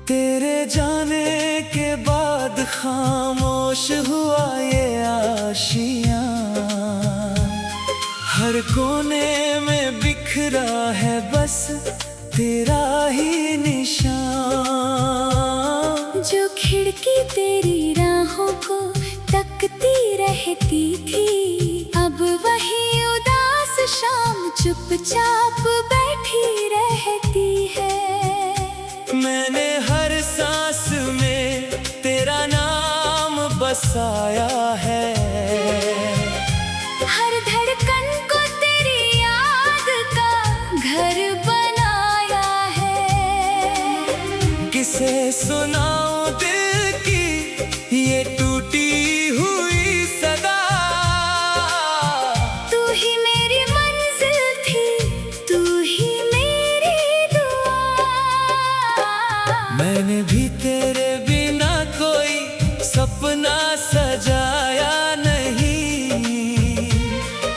तेरे जाने के बाद खामोश हुआ ये आशियां, हर कोने में बिखरा है बस तेरा ही निशान। जो खिड़की तेरी राहों को तकती रहती थी, अब वही उदास शाम चुपचाप बैठी रहती है। मैंने हर सांस में तेरा नाम बसाया है, हर धड़कन को तेरी याद का घर बनाया है। किसे सुनाऊं दिल की ये टूटी हुई सदा, तू ही मेरी मंजिल थी, तू ही मेरी दुआ। मैंने भी तेरे बिना कोई सपना सजाया नहीं,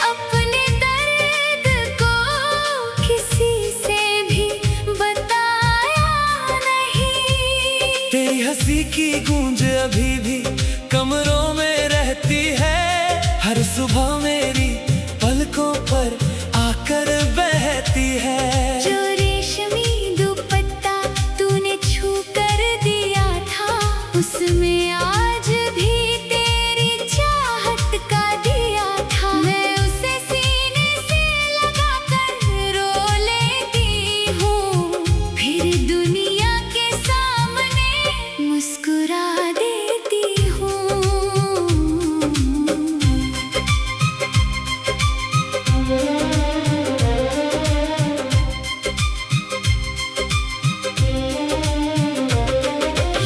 अपने दर्द को किसी से भी बताया नहीं। तेरी हंसी की गूंज अभी भी कमरों में रहती है, हर सुबह मेरी पलकों पर आकर बहती है। जो रेशमी दुपट्टा तूने छू कर दिया था, उसमें आज भी तेरी चाहत का दिया था। मैं उसे सीने से लगा कर रो लेती हूँ, फिर दुनिया के सामने मुस्कुरा देती हूँ।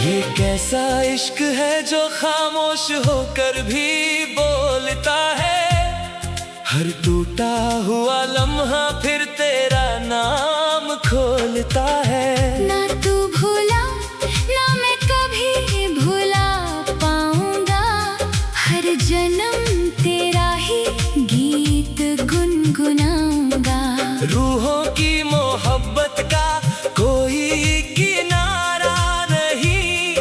ये कैसा इश्क है जो खामोश होकर भी बोलता है, हर टूटा हुआ लम्हा फिर तेरा नाम खोलता है। ना तू भूला ना मैं कभी भुला पाऊंगा, हर जन्म तेरा ही गीत गुनगुनाऊंगा। रूहों की मोहब्बत का कोई किनारा नहीं,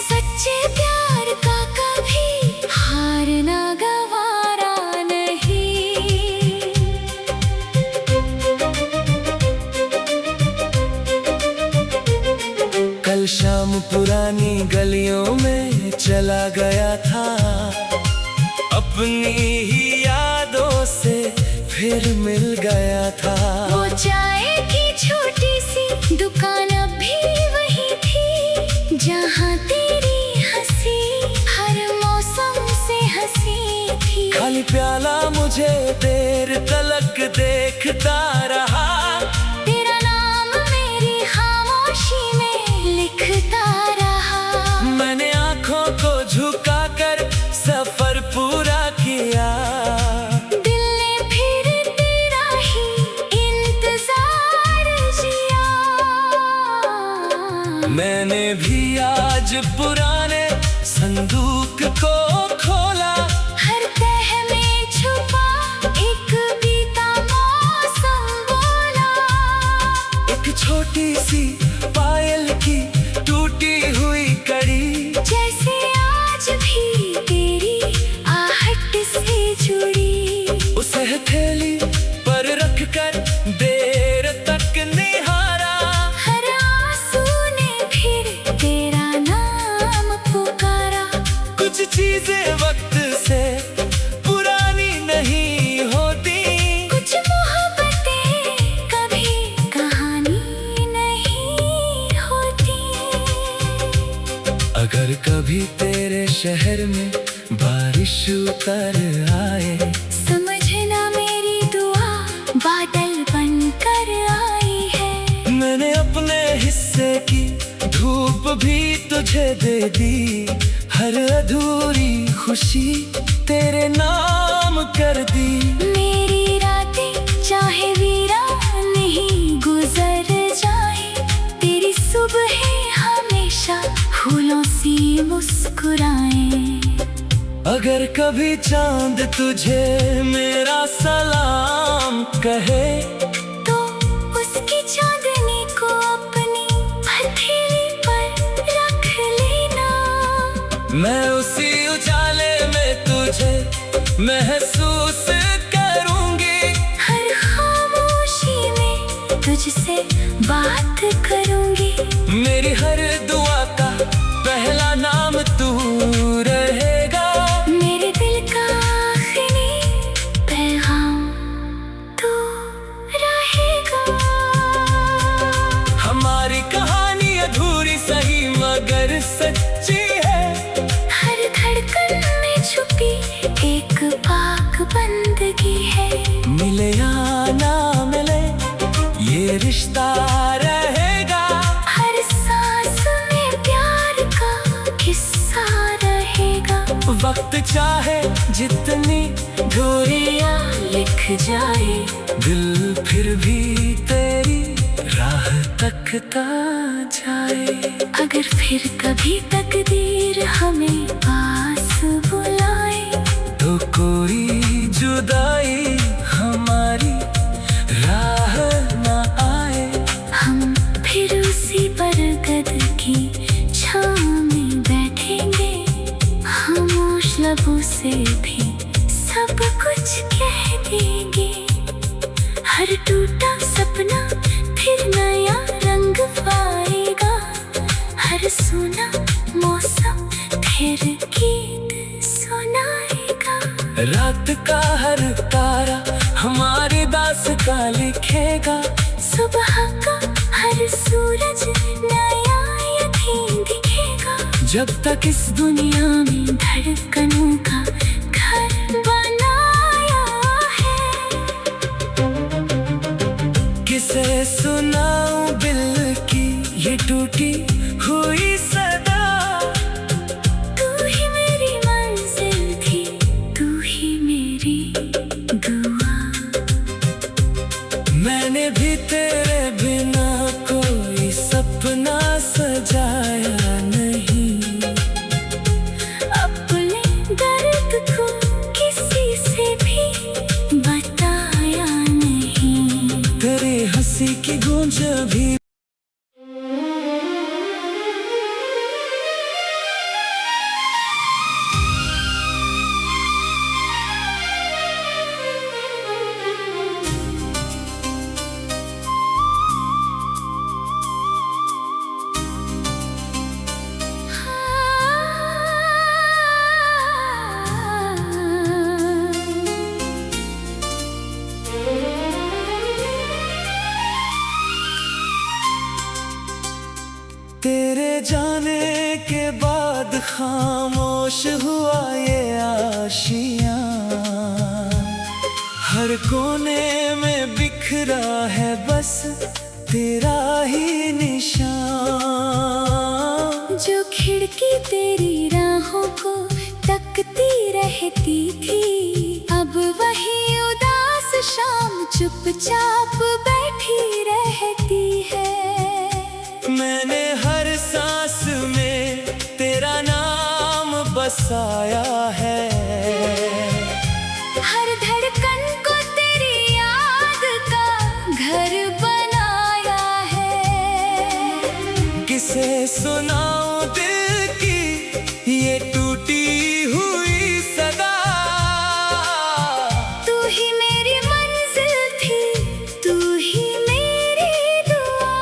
सच्चे प्यार का कभी हारना गवारा नहीं। कल शाम पुरानी गलियों में चला गया था, अपनी ही यादों से फिर मिल गया था। वो चाय की छोटी सी दुकान अब भी वही थी, जहाँ तेरी हंसी हर मौसम से हंसी थी। खाली प्याला मुझे देर तलक देखता रहा, तेरा नाम मेरी खामोशी में लिखता रहा। मैंने आंखों को झुकाकर सफर पूरा किया, दिल ने फिर तेरा ही इंतजार जिया। मैंने भी आज पुराने संदूक को खोला, हर तह में छुपा एक बीता मौसम बोला। एक छोटी सी पायल की टूटी हुई कड़ी, जैसे आज भी तेरी आहट से जुड़ी। उसे हथेली पर रखकर देर तक निहारा, हर आंसू ने फिर तेरा नाम पुकारा। कुछ चीजें वक्त से पुरानी नहीं होती, कुछ मोहब्बतें कभी कहानी नहीं होती। अगर कभी तेरे शहर में बारिश उतर आए, समझना मेरी दुआ बादल बनकर आई है। मैंने अपने हिस्से की धूप भी तुझे दे दी, हर अधूरी खुशी तेरे नाम कर दी। मेरी रातें चाहे वीरान ही गुजर जाए, तेरी सुबह हमेशा फूलों सी मुस्कुराए। अगर कभी चांद तुझे मेरा सलाम कहे, तो उसकी चांदनी को अपनी हथेली पर मैं उसी उजाले में तुझे महसूस करूंगी। हर खामोशी में तुझसे बात करूंगी। मेरी हर दुआ का पहला नाम तू रहेगा। मेरे दिल का आखिरी पैगाम तू रहेगा। हमारी कहानी अधूरी सही मगर सच्ची है। हर धड़कन में छुपी एक पाक बंदगी है। मिले या ना मिले ये रिश्ता रहेगा। हर सांस में प्यार का किस्सा रहेगा। वक्त चाहे जितनी दूरियां लिख जाए, दिल फिर भी तेरी राह तकता जाए। अगर फिर कभी तकदीर हमें पास बुलाए, तो कोई जुदाई हमारी राह ना आए। हम फिर उसी बरगद की छाँव में बैठेंगे। खामोश लबों से भी सब कुछ कह देंगे। हर टूटा सपना फिर नया रंग पाएगा। हर सुना मौसम फिर गीत सुनाएगा। रात का हर तारा हमारी दास्तां लिखेगा। सुबह का हर सूरज नया यकीन दिखेगा। जब तक इस दुनिया में धड़कनों का घर बनाया है। किसे सुनाऊं दिल की ये टूटी हुई सदा। तू ही मेरी मंजिल थी, तू ही मेरी दुआ। मैंने भी तेरे बिना कोई सपना सजाया नहीं। अपने दर्द को किसी से भी बताया नहीं। तेरी हंसी की गूंज भी तेरे जाने के बाद खामोश हुआ ये आशियाँ। हर कोने में बिखरा है बस तेरा ही निशान। जो खिड़की तेरी राहों को तकती रहती थी, अब वही उदास शाम चुपचाप बैठी रहती है। मैंने हर सांस में तेरा नाम बसाया है। हर धड़कन को तेरी याद का घर बनाया है। किसे सुनाऊं दिल की ये टूटी हुई सदा। तू ही मेरी मंजिल थी, तू ही मेरी दुआ।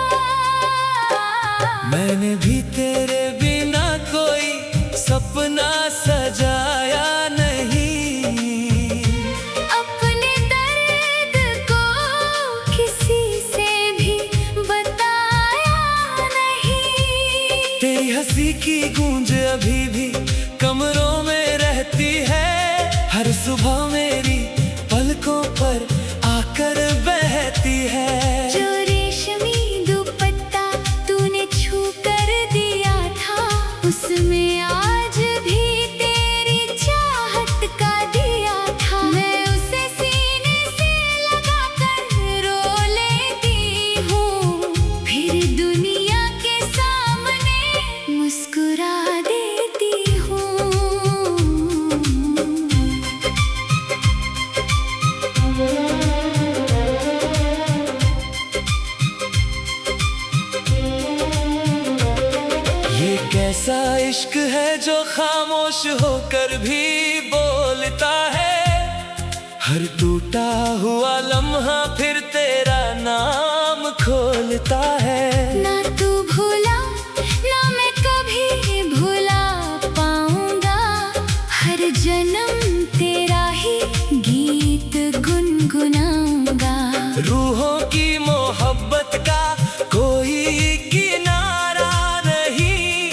मैंने भी तेरे बिना कोई सपना सजाया नहीं। अपने दर्द को किसी से भी बताया नहीं। तेरी हंसी की गूंज अभी भी कमरों में रहती है। हर सुबह मेरी पलकों पर आकर बहती है। जो रेशमी दुपट्टा तूने छू कर दिया था, उसमें आज भी तेरी चाहत का दिया था। मैं उसे सीने से लगा कर रो लेती हूँ, फिर दुनिया के सामने मुस्कुरा देती हूँ। ऐसा इश्क है जो खामोश होकर भी बोलता है। हर टूटा हुआ लम्हा फिर तेरा नाम खोलता है। ना तू भूला ना मैं कभी भुला पाऊंगा, हर जन्म तेरा ही गीत गुनगुनाऊंगा। रूहों की मोहब्बत का कोई किनारा नहीं,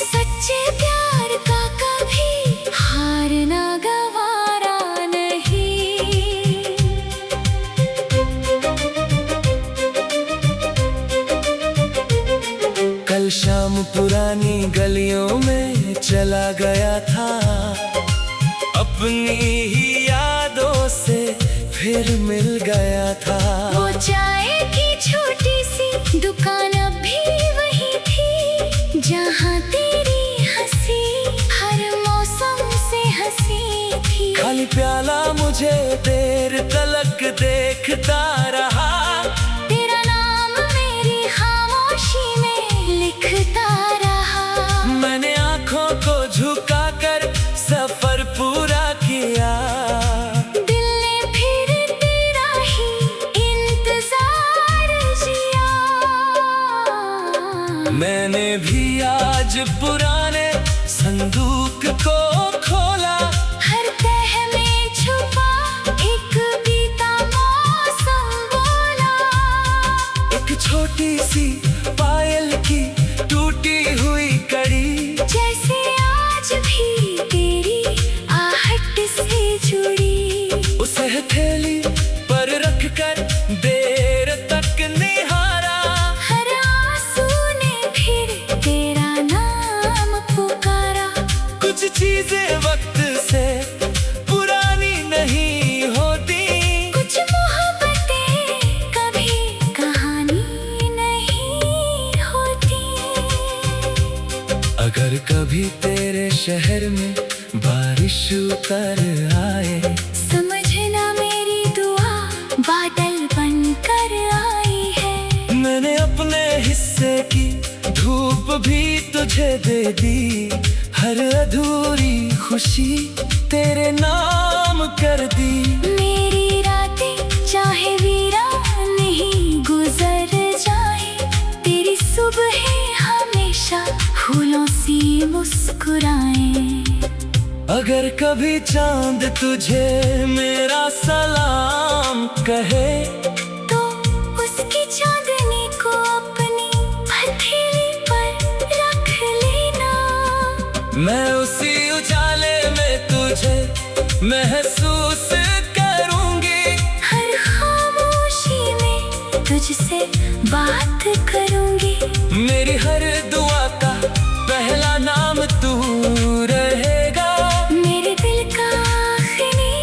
सच्चे प्यार का कभी हारना गवारा नहीं। कल शाम पुरानी गलियों में चला गया था, अपनी ही यादों से फिर मिल गया था। वो चाय की छोटी सी दुकान अब भी वही थी, जहाँ तेरी हंसी हर मौसम से हंसी थी। खाली प्याला मुझे देर तलक देखता रहा, तेरा नाम मेरी खामोशी में लिखता रहा। मैंने आँखों को झुकाकर सफर पूरा किया। दिल ने फिर तेरा ही इंतजार जिया। मैंने भी आज पुराने संदूक को खोला, हर तह में छुपा एक बीता मौसम बोला। एक छोटी सी पायल की टूटी हुई कड़ी, जैसे आज भी तेरी आहट से जुड़ी। उसे हथेली पर रखकर देर तक निहारा। हर आंसू ने फिर तेरा नाम पुकारा। कुछ चीजें वक्त से पुरानी नहीं होती, कुछ मोहब्बतें कभी कहानी नहीं होती। अगर कभी तेरे शहर में बारिश उतर आए, समझना मेरी दुआ बादल बनकर आई है। मैंने अपने हिस्से की धूप भी तुझे दे दी, हर अधूरी खुशी तेरे नाम कर दी। मेरी रातें चाहे वीरान ही गुजर जाए, तेरी सुबह हमेशा फूलों सी मुस्कुराए। अगर कभी चांद तुझे मेरा सलाम कहे, तो उसकी चांदनी को अपनी हथेली पर रख लेना। मैं उसी उजाले में तुझे महसूस करूंगी, हर खामोशी में तुझसे बात करूंगी। मेरी हर दुआ का पहला नाम तू रहेगा। मेरे दिल का आखिरी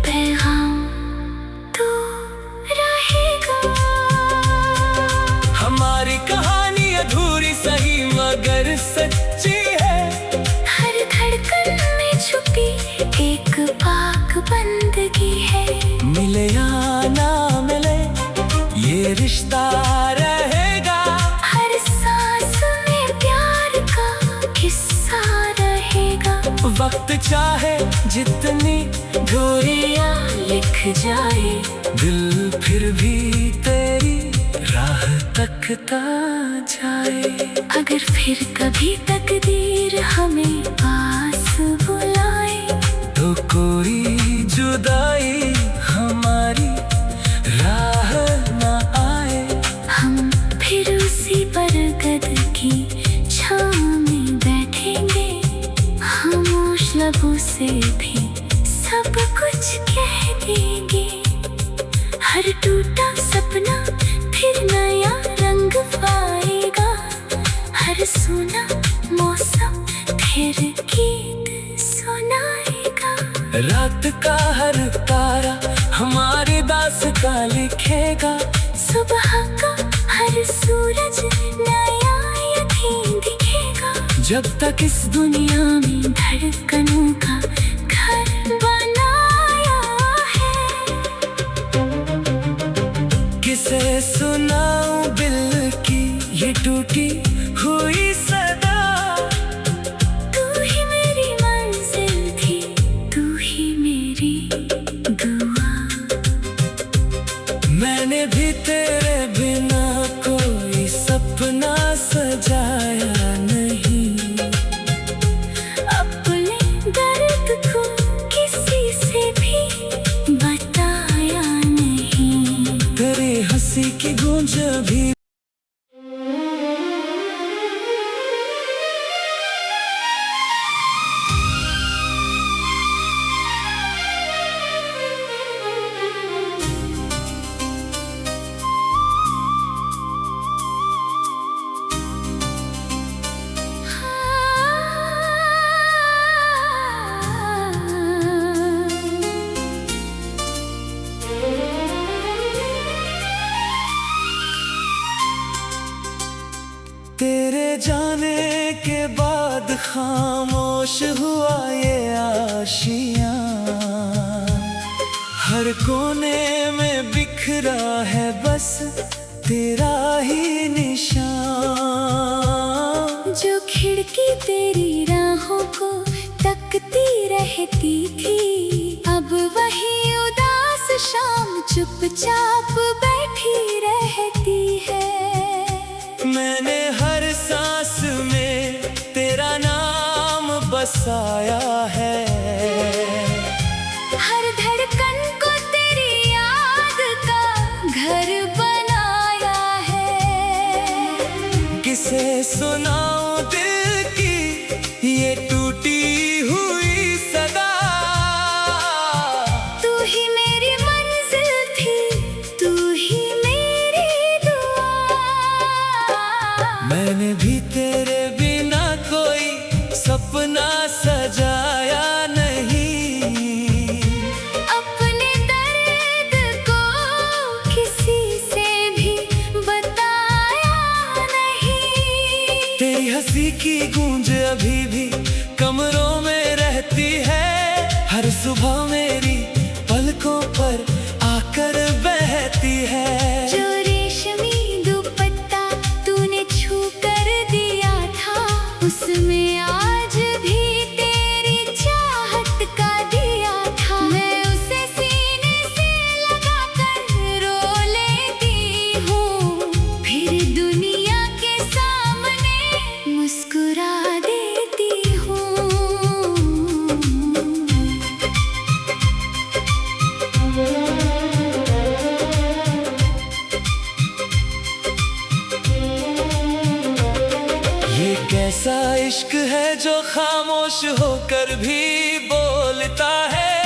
पैगाम तू रहेगा। हमारी कहानी अधूरी सही मगर सच्ची है, हर धड़कन में छुपी एक पाक बंदगी है। मिले या ना मिले ये रिश्ता रहेगा। हर सांस में प्यार का किस्सा रहेगा। वक्त चाहे जितनी दूरियां लिख जाए, दिल फिर भी तेरी राह तकता जाए। अगर फिर कभी तकदीर हमें पास बुलाए, तो कोई जुदाई हमारी राह न आए। हम फिर उसी बरगद की छाँव में बैठेंगे, खामोश लबों से भी सब कुछ कह देंगे। हर टूटा सपना फिर नया रंग पाएगा, हर सुना मौसम फिर गीत सुनाएगा। रात का हर तारा हमारी दास्तां लिखेगा, सुबह का हर सूरज नया यकीन दिखेगा। जब तक इस दुनिया में धड़कनों का घर बनाया है। किसे सुनाऊं दिल की ये टूटी हुई सदा, सजाया नहीं। अपने दर्द को किसी से भी बताया नहीं। तेरी हंसी की गूंज भी तेरे जाने के बाद खामोश हुआ ये आशियां। हर कोने में बिखरा है बस तेरा ही निशान। जो खिड़की तेरी राहों को तकती रहती थी, अब वही उदास शाम चुपचाप बैठी रहती है। मैंने हर सांस में तेरा नाम बसाया है। हर धड़कन को तेरी याद का घर बनाया है। किसे सुनाऊं दिल की ये टूटी हुई सदा। तू ही मेरी मंजिल थी, तू ही मेरी दुआ। मैंने भी तेरे बिना कोई सपना सजाया नहीं। अपने दर्द को किसी से भी बताया नहीं। तेरी हंसी की गूंज अभी भी कमरों में रहती है। हर सुबह मेरी पलकों पर आकर बहती है। जो रेशमी दुपट्टा तूने छू कर दिया था, उसमें आज भी तेरी चाहत का दिया था। मैं उसे सीने से लगा कर रो लेती हूँ, फिर दुनिया के सामने मुस्कुरा देती हूँ। ये कैसा इश्क है जो खामोश होकर भी बोलता है।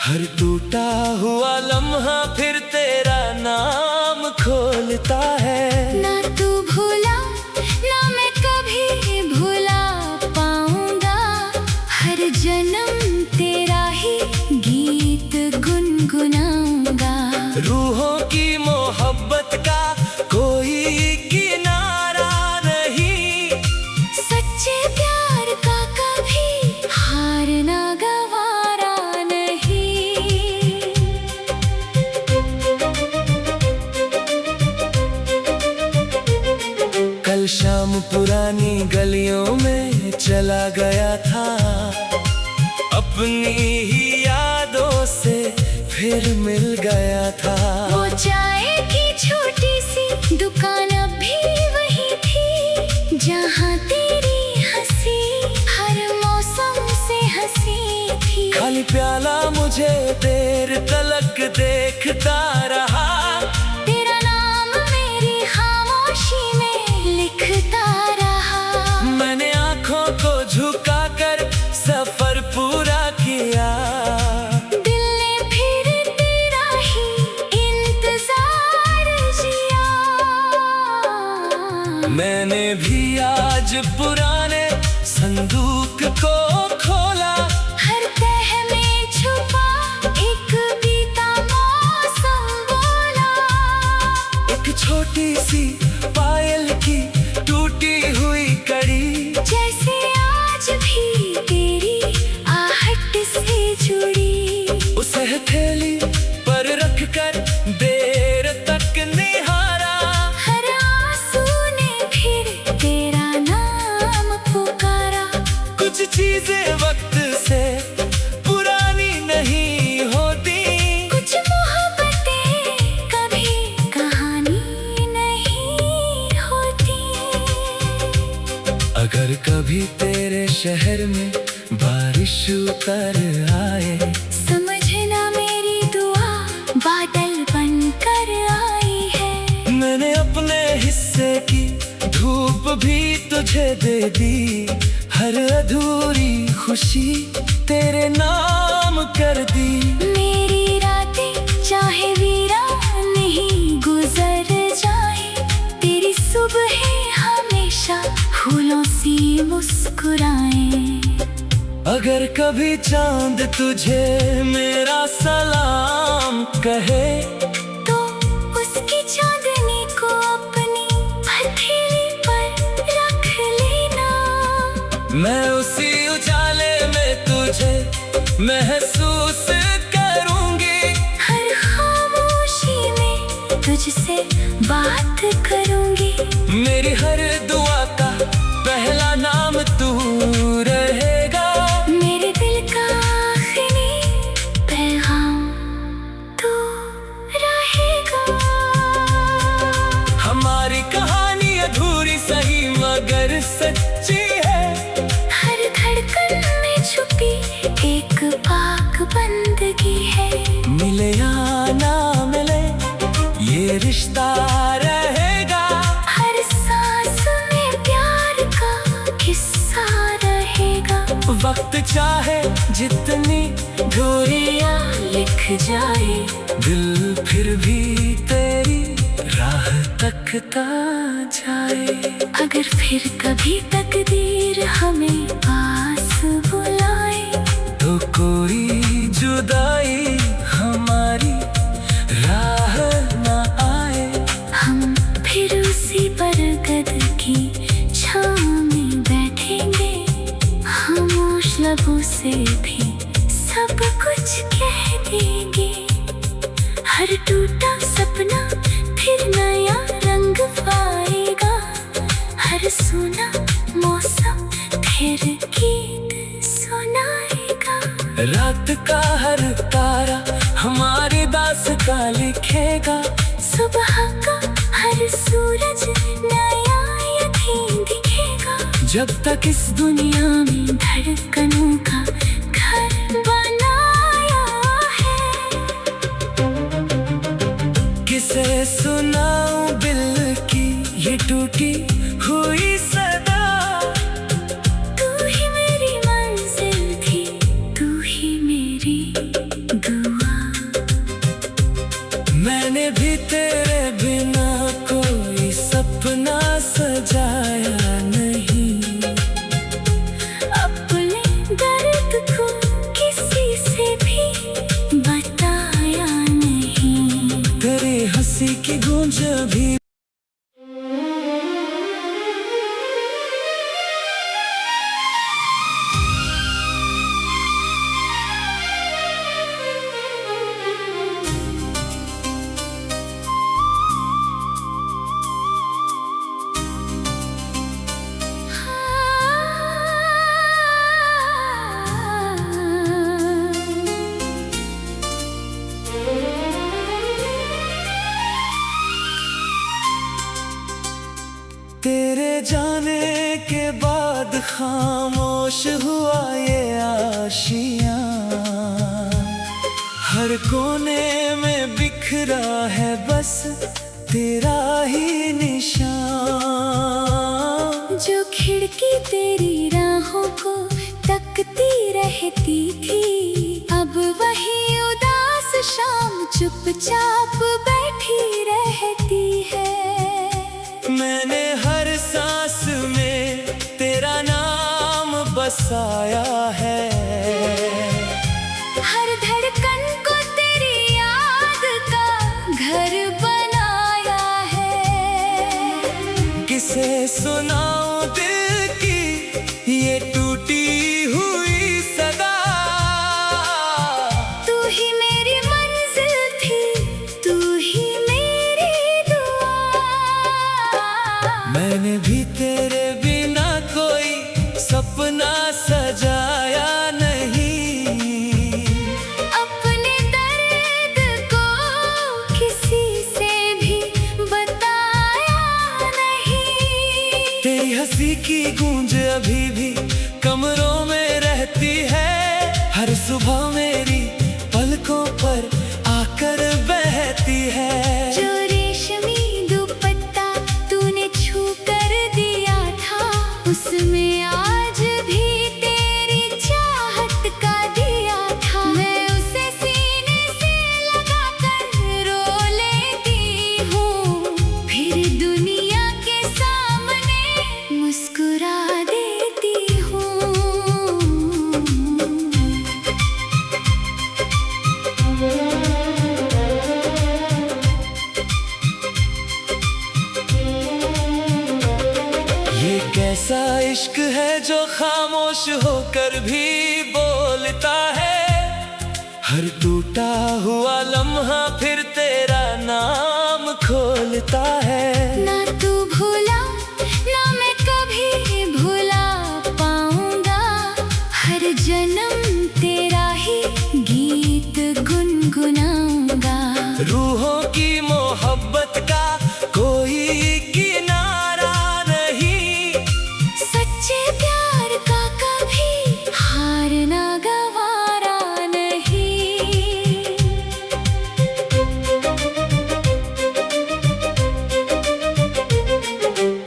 हर टूटा हुआ लम्हा फिर तेरा नाम खोलता है। ना तू भूला ना मैं कभी भुला पाऊंगा। हर जन्म तेरा ही गीत गुनगुनाऊंगा। रूहों की मोहब्बत का कोई किनारा नहीं। सच्चे प्यार का कभी हारना गवारा नहीं। कल शाम पुरानी गलियों में चला गया था। अपनी ही यादों से फिर मिल गया था। वो चाय की छोटी सी दुकान अब भी वही थी, जहाँ तेरी हंसी हर मौसम से हंसी थी। खाली प्याला मुझे देर तलक देखता रहा। तेरा नाम मेरी खामोशी में लिखता रहा। मैंने आंखों को झुका कर सफर पूरा किया। दिल ने फिर तेरा ही इंतजार जिया। मैंने भी आज पुराने संदूक को खोला। हर तह में छुपा एक बीता मौसम बोला। एक छोटी सी पायल की टूटी हुई कड़ी, जैसे आज भी तेरी आहट से जुड़ी। उसे हथेली पर रख कर देर तक निहारा। हर आंसू ने फिर तेरा नाम पुकारा। कुछ चीजें वक्त से पुरानी नहीं होती। कुछ मोहब्बतें कभी कहानी नहीं अगर कभी तेरे शहर में बारिश उतर आए, समझना मेरी दुआ बादल बनकर आई है। मैंने अपने हिस्से की धूप भी तुझे दे दी, हर अधूरी खुशी तेरे नाम कर दी। मेरी रातें चाहे वीरान ही गुजर जाए, तेरी सुबह हमेशा फूलों सी मुस्कुराए। अगर कभी चांद तुझे मेरा सलाम कहे, तो उसकी चांदनी को अपनी हथेली पर रख लेना। मैं उसी उजाले में तुझे महसूस करूंगी, हर खामोशी में तुझसे बात करूंगी। मेरी हर दुआ का पहला नाम तू रहेगा, मेरे दिल का आखिरी पैगाम तू रहेगा। हमारी कहानी अधूरी सही मगर सच्ची है, हर धड़कन में छुपी एक पाक बंदगी है। मिले या ना मिले ये रिश्ता रहेगा, हर सांस में प्यार का किस्सा रहेगा। वक्त चाहे जितनी दूरियां लिख जाए, दिल फिर भी तेरी राह तकता जाए। अगर फिर कभी तकदीर हमें पास बुलाए, तो कोई जुदाई हमारी राह न आए। हम फिर उसी बरगद की छाँव में बैठेंगे, खामोश लबों से भी सब कुछ कह देंगे। हर टूटा सपना फिर नया रंग पाएगा, हर सूना मौसम फिर गीत सुनाएगा। रात का हर तारा हमारी दास्तां लिखेगा, सुबह का हर सूरज नया यकीन दिखेगा। जब तक इस दुनिया में धड़कनों का घर बनाया है। किसे सुनाऊं दिल की ये टूटी हुई सदा, तू ही मेरी मंजिल थी, तू ही मेरी दुआ। मैंने भी तेरे बिना कोई सपना सजाया नहीं, अपने दर्द को किसी से भी बताया नहीं। तेरी हंसी की गूंज भी तेरे जाने के बाद खामोश हुआ ये आशियां, हर कोने में बिखरा है बस तेरा ही निशान। जो खिड़की तेरी राहों को तकती रहती थी, अब वही उदास शाम चुपचाप बैठी रहती है। मैंने हर सांस में तेरा नाम बसाया है, हर धड़कन को तेरी याद का घर बनाया है। किसे सुनाऊं दिल की ये टूटी हुई सदा, तू ही मेरी मंजिल थी, तू ही मेरी दुआ। मैंने भी तेरे बिना कोई सपना सजाया नहीं, अपने दर्द को किसी से भी बताया नहीं। तेरी हंसी की गूंज अभी भी कमरों में रहती है, हर सुबह मेरी पलकों पर आकर बहती है। जो रेशमी दुपट्टा तूने छू कर दिया था, उसमें आज भी तेरी चाहत का दिया था। मैं उसे सीने से लगा कर रो लेती हूँ, फिर दुनिया के सामने मुस्कुरा देती हूँ। ये कैसा इश्क है जो खामोश होकर भी बोलता है, हर टूटा हुआ लम्हा फिर तेरा नाम खोलता है। ना तू भूला ना मैं कभी भुला पाऊंगा, हर जन्म तेरा ही गीत गुनगुनाऊंगा। रूहों की मोहब्बत का कोई किनारा नहीं, सच्चे प्यार का कभी हारना गवारा नहीं।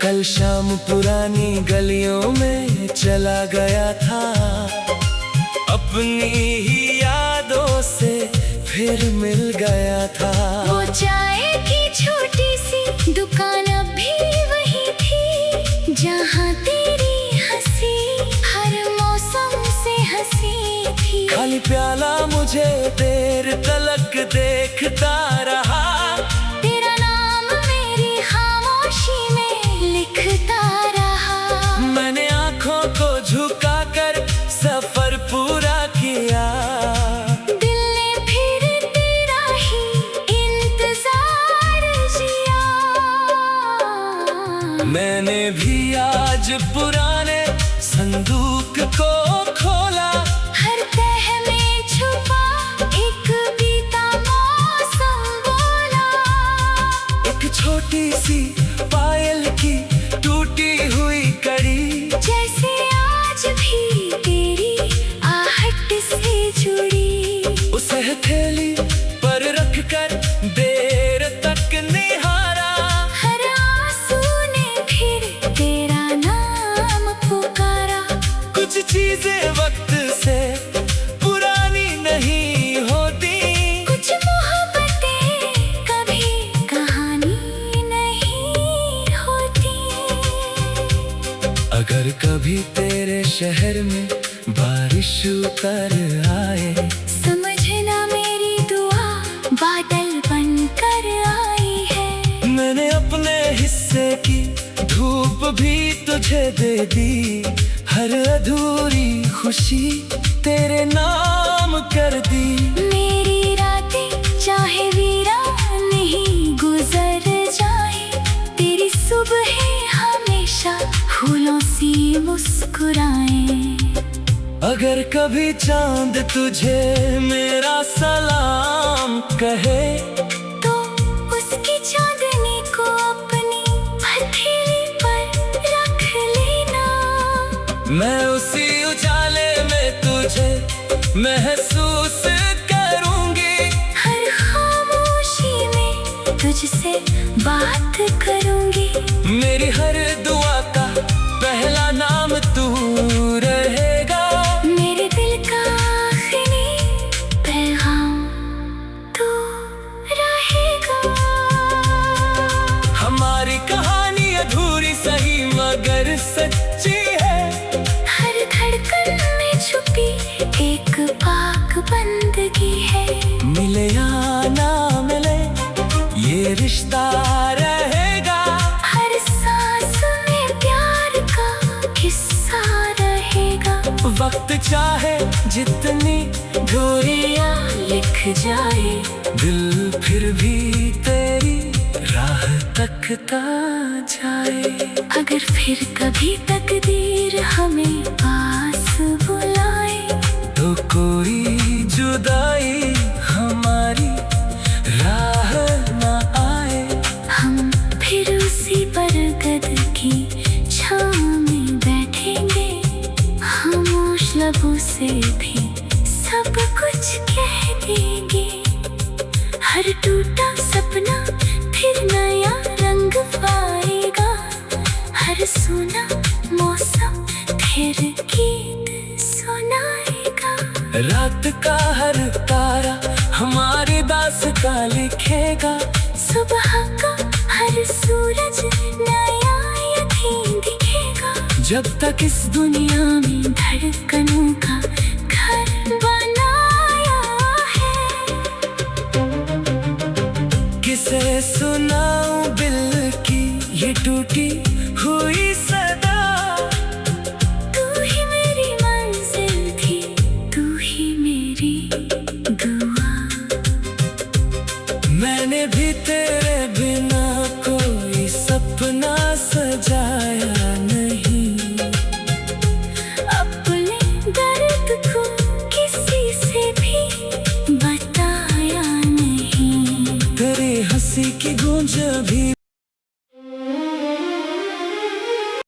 कल शाम पुरानी गलियों में चला गया था, अपनी ही यादों से फिर मिल गया था। वो चाय की छोटी सी दुकान अब भी वही थी, जहाँ तेरी हंसी हर मौसम से हंसी थी। खाली प्याला मुझे देर तलक देखता रहा, तेरा नाम मेरी खामोशी में लिखता रहा। मैंने आंखों को झुकाकर सफर पूरा किया, दिल ने फिर तेरा ही इंतजार जिया। मैंने भी आज पुराने संदूक को खोला, हर तह में छुपा एक बीता मौसम बोला। एक छोटी सी पायल की टूटी हुई कड़ी, जैसे आज भी तेरी आहट से जुड़ी। उसे हथेली पर रखकर देर तक निहारा, हर आंसू ने फिर तेरा नाम पुकारा। कुछ चीजें वक्त से पुरानी नहीं होती, कुछ मोहब्बतें कभी कहानी नहीं होती। अगर कभी तेरे शहर में बारिश उतर आए, समझना मेरी दुआ बादल बनकर आई है। मैंने अपने हिस्से की धूप भी तुझे दे दी, हर अधूरी खुशी तेरे नाम कर दी। मेरी रातें चाहे वीरान नहीं गुजर जाए, तेरी सुबह हमेशा फूलों सी मुस्कुराए। अगर कभी चांद तुझे मेरा सलाम कहे, तो उसकी चांदनी को अपनी हथेली पर रख लेना। मैं उसी उजाले में तुझे महसूस करूंगी, हर खामोशी में तुझसे बात करूंगी। मेरी हर दुआ का पहला नाम तू रहेगा, मेरे दिल का आखिरी पैगाम तू रहेगा। हमारी कहानी अधूरी सही मगर सच्ची है, हर धड़कन में छुपी एक पाक बंदगी है। मिले या ना मिले ये रिश्ता रहेगा, हर सांस में प्यार का किस्सा रहेगा। वक्त चाहे जितनी दूरियां लिख जाए, दिल फिर भी तेरी राह तकता जाए। अगर फिर कभी तकदीर हमें पास बुलाए, तो कोई जुदाई हमारी राह न आए। हम फिर उसी बरगद की शब्दों से भी सब कुछ कह देंगे। हर टूटा सपना फिर नया रंग पाएगा, हर सुना मौसम फिर गीत सुनाएगा। रात का हर तारा हमारी दास्तां लिखेगा, सुबह का हर सूरज नया यकीन दिखेगा। जब तक इस दुनिया में धड़कनों का घर बनाया है। किसे सुनाऊं दिल की ये टूटी